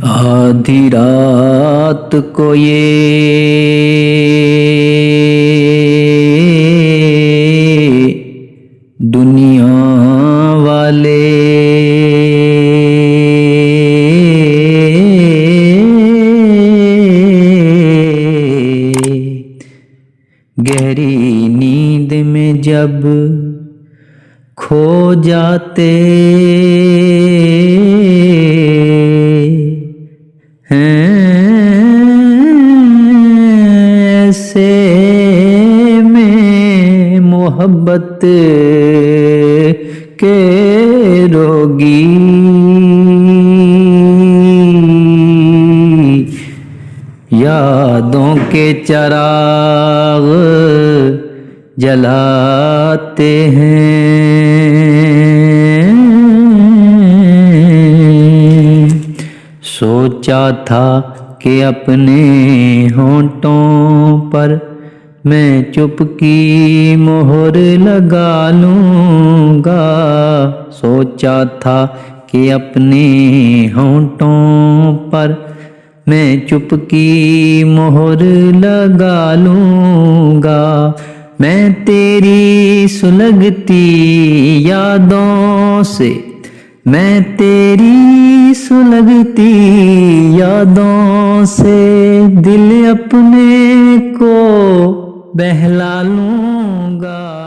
आधी रात को ये दुनिया वाले गहरी नींद में जब खो जाते ऐसे में मोहब्बत के रोगी यादों के चिराग जलाते हैं। सोचा था कि अपने होंठों पर मैं चुपकी मोहर लगा लूँगा। सोचा था कि अपने होंठों पर मैं चुपकी मोहर लगा लूँगा। मैं तेरी सुलगती यादों से, मैं तेरी सुलगती यादों से दिल अपने को बहला लूँगा।